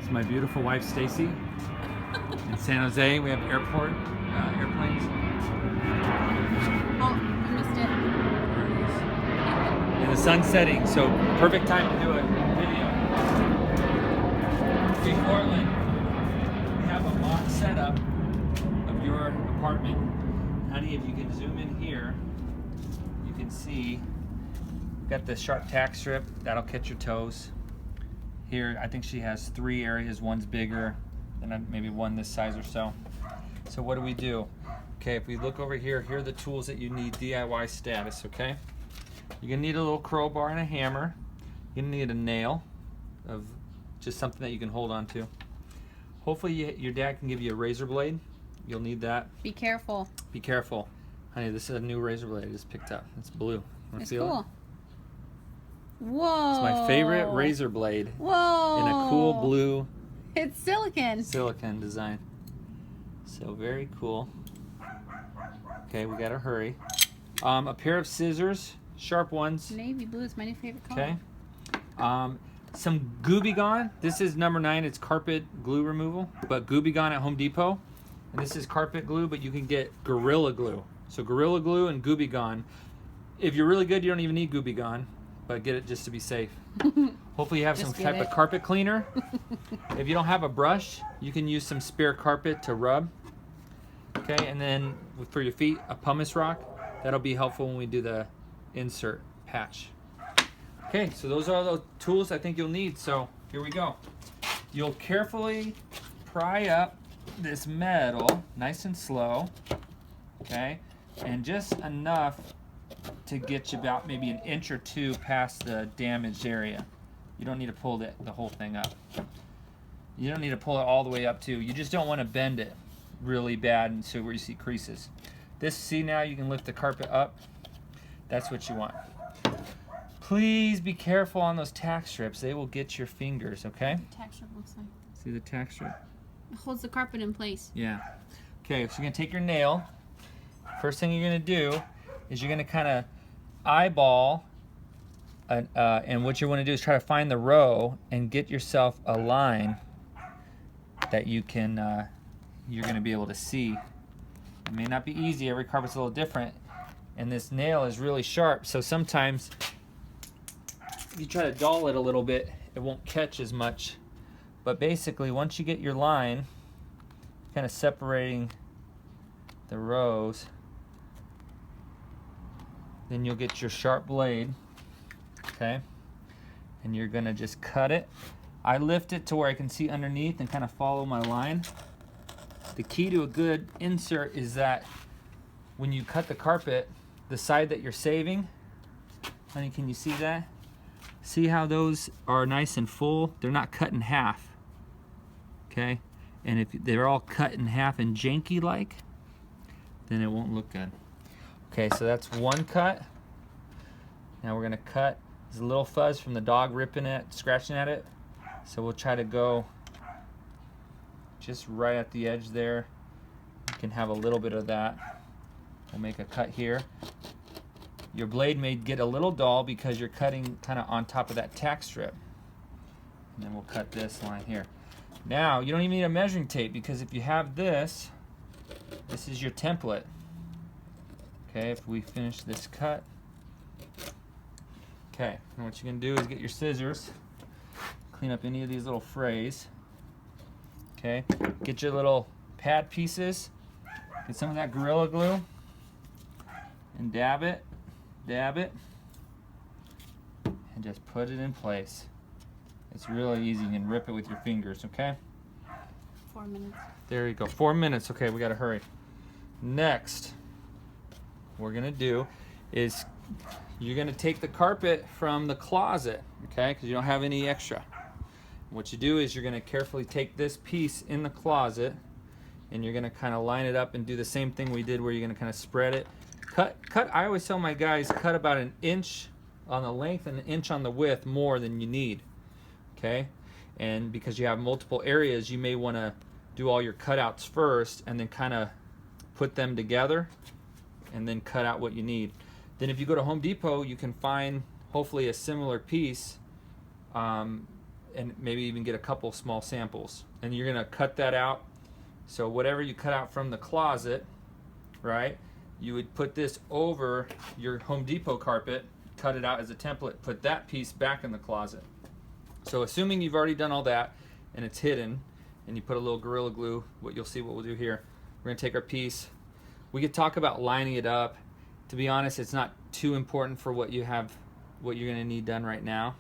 It's my beautiful wife, Stacy. In San Jose, we have airplanes. Oh, you missed it. And the sun's setting, so perfect time to do a video. Hey, Portland, we have a mock setup of your apartment. Honey, if you can zoom in here, you can see we've got the sharp tack strip. That'll catch your toes. Here, I think she has 3 areas. One's bigger, and maybe one this size or so. So what do we do? Okay, if we look over here, here are the tools that you need DIY status, okay? You're gonna need a little crowbar and a hammer. You're gonna need a nail of just something that you can hold on to. Hopefully your dad can give you a razor blade. You'll need that. Be careful. Be careful. Honey, this is a new razor blade I just picked up. It's blue. Wanna It's feel cool. it? Whoa. It's my favorite razor blade. Whoa. In a cool blue It's silicone. silicone design. So very cool. Okay, we gotta hurry. A pair of scissors, sharp ones. Navy blue is my new favorite color. Okay. Some Gooby Gone. This is number 9. It's carpet glue removal, but Gooby Gone at Home Depot. And this is carpet glue, but you can get Gorilla Glue. So Gorilla Glue and Gooby Gone. If you're really good, you don't even need Gooby Gone, but get it just to be safe. Hopefully you have some Just type get of it. carpet cleaner. If you don't have a brush, you can use some spare carpet to rub. Okay, and then for your feet, a pumice rock. That'll be helpful when we do the insert patch. Okay, so those are the tools I think you'll need. So here we go. You'll carefully pry up this metal, nice and slow, okay, and just enough to get you about maybe an inch or 2 past the damaged area. You don't need to pull the whole thing up. You don't need to pull it all the way up too. You just don't want to bend it really bad and so where you see creases. See now you can lift the carpet up. That's what you want. Please be careful on those tack strips. They will get your fingers, okay? Tack strip looks like. See the tack strip? It holds the carpet in place. Yeah. Okay, so you're gonna take your nail. First thing you're gonna do is you're gonna kind of eyeball, and what you want to do is try to find the row and get yourself a line that you can, you're gonna be able to see. It may not be easy. Every carpet's a little different, and this nail is really sharp. So sometimes, if you try to dull it a little bit, it won't catch as much. But basically, once you get your line, kind of separating the rows, then you'll get your sharp blade, okay? And you're gonna just cut it. I lift it to where I can see underneath and kind of follow my line. The key to a good insert is that when you cut the carpet, the side that you're saving, honey, can you see that? See how those are nice and full? They're not cut in half, okay? And if they're all cut in half and janky like, then it won't look good. Okay, so that's one cut. Now we're gonna cut. There's a little fuzz from the dog ripping it, scratching at it. So we'll try to go just right at the edge there. You can have a little bit of that. We'll make a cut here. Your blade may get a little dull because you're cutting kind of on top of that tack strip. And then we'll cut this line here. Now, you don't even need a measuring tape because if you have this, this is your template. Okay, if we finish this cut. Okay, and what you're gonna do is get your scissors, clean up any of these little frays. Okay, get your little pad pieces, get some of that Gorilla Glue, and dab it, and just put it in place. It's really easy. You can rip it with your fingers, okay? 4 minutes. There you go, 4 minutes. Okay, we gotta hurry. Next, what we're gonna do is you're gonna take the carpet from the closet, okay? Because you don't have any extra. What you do is you're gonna carefully take this piece in the closet and you're gonna kind of line it up and do the same thing we did where you're gonna kind of spread it. Cut, I always tell my guys, cut about 1 inch on the length and 1 inch on the width more than you need, okay? And because you have multiple areas, you may wanna do all your cutouts first and then kind of put them together and then cut out what you need. Then if you go to Home Depot, you can find hopefully a similar piece and maybe even get a couple small samples. And you're gonna cut that out. So whatever you cut out from the closet, right, you would put this over your Home Depot carpet, cut it out as a template, put that piece back in the closet. So assuming you've already done all that and it's hidden, and you put a little Gorilla Glue, what you'll see what we'll do here, we're gonna take our piece. We could talk about lining it up. To be honest, it's not too important for what you're gonna need done right now.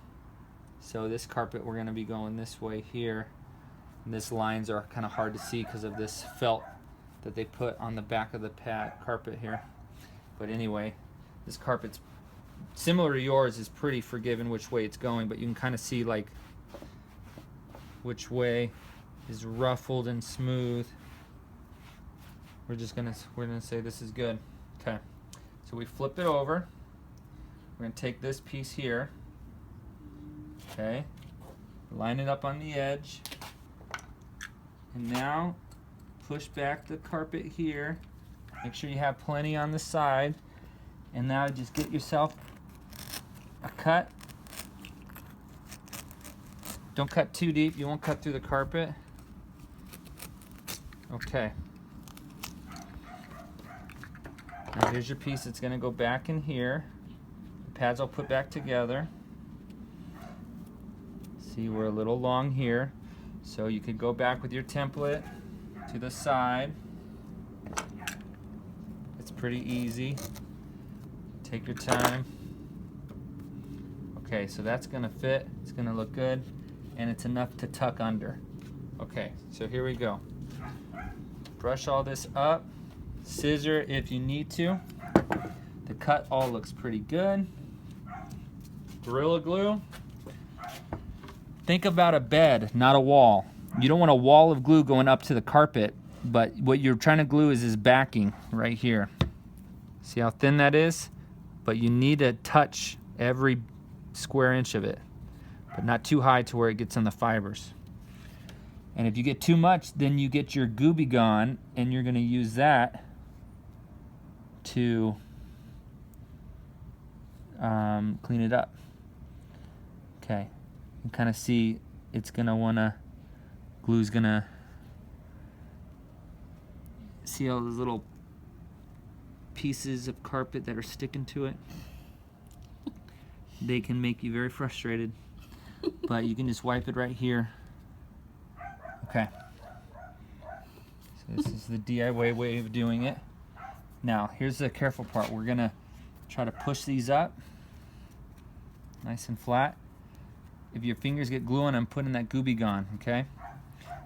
So this carpet, we're gonna be going this way here. And these lines are kind of hard to see because of this felt that they put on the back of the carpet here. But anyway, this carpet's similar to yours, is pretty forgiving which way it's going, but you can kind of see like which way is ruffled and smooth. We're gonna say this is good. Okay, so we flip it over. We're gonna take this piece here. Okay, line it up on the edge, and now push back the carpet here. Make sure you have plenty on the side, and now just get yourself a cut. Don't cut too deep, you won't cut through the carpet. Okay. Now here's your piece that's gonna go back in here. The pads I'll put back together. See, we're a little long here, so you could go back with your template to the side. It's pretty easy. Take your time. Okay, so that's gonna fit, it's gonna look good, and it's enough to tuck under. Okay, so here we go. Brush all this up, scissor if you need to. The cut all looks pretty good. Gorilla Glue. Think about a bed, not a wall. You don't want a wall of glue going up to the carpet, but what you're trying to glue is this backing right here. See how thin that is? But you need to touch every square inch of it, but not too high to where it gets on the fibers. And if you get too much, then you get your Gooby Gone, and you're gonna use that to clean it up. Okay. You kind of see it's glue's gonna, see all those little pieces of carpet that are sticking to it? They can make you very frustrated, but you can just wipe it right here. Okay. So this is the DIY way of doing it. Now, here's the careful part. We're gonna try to push these up nice and flat. If your fingers get glue on them, put in that Gooby Gone, okay?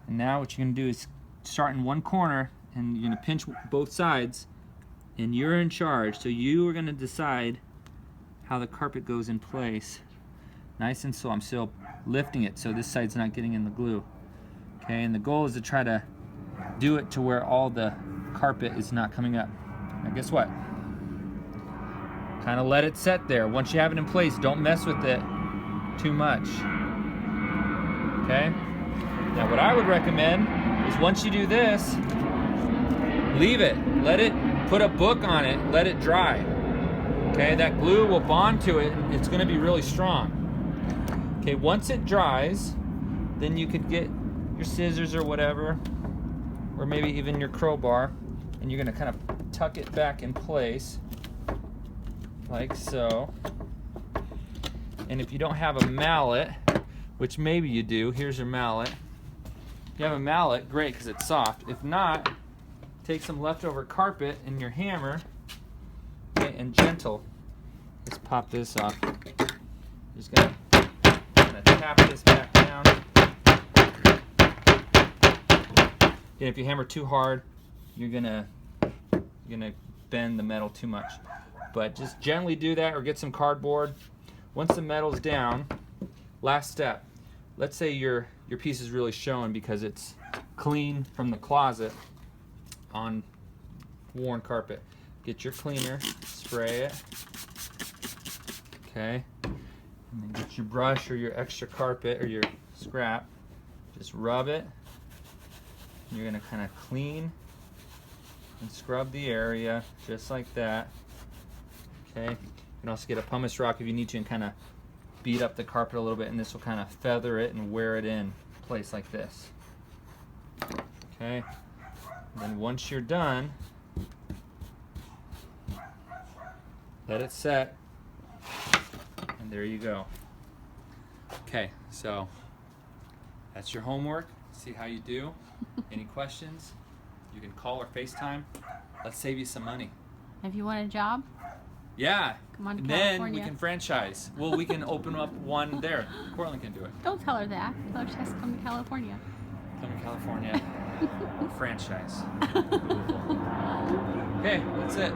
And now what you're gonna do is start in one corner, and you're gonna pinch both sides, and you're in charge. So you are gonna decide how the carpet goes in place. Nice and slow. I'm still lifting it so this side's not getting in the glue. Okay, and the goal is to try to do it to where all the carpet is not coming up. Now guess what? Kind of let it set there. Once you have it in place, don't mess with it too much. Okay? Now what I would recommend is once you do this, leave it. Let it, put a book on it, let it dry. Okay, that glue will bond to it, and it's gonna be really strong. Okay, once it dries, then you could get your scissors or whatever, or maybe even your crowbar, and you're gonna kind of tuck it back in place, like so. And if you don't have a mallet, which maybe you do, here's your mallet. If you have a mallet, great, because it's soft. If not, take some leftover carpet and your hammer, okay, and gentle. Let's pop this off. Just gonna tap this back down. And if you hammer too hard, you're gonna bend the metal too much. But just gently do that, or get some cardboard. Once the metal's down, last step. Let's say your piece is really showing because it's clean from the closet on worn carpet. Get your cleaner, spray it. Okay. And then get your brush or your extra carpet or your scrap. Just rub it. You're gonna kind of clean and scrub the area just like that. Okay. You can also get a pumice rock if you need to and kind of beat up the carpet a little bit, and this will kind of feather it and wear it in place like this. Okay. Then once you're done, let it set, and there you go. Okay, so that's your homework. See how you do. Any questions? You can call or FaceTime. Let's save you some money. If you want a job, Yeah. come on to And then California. we can franchise. Well, we can open up one there. Cortland can do it. Don't tell her that. Tell her she has to come to California. Come to California. Franchise. Okay, that's it.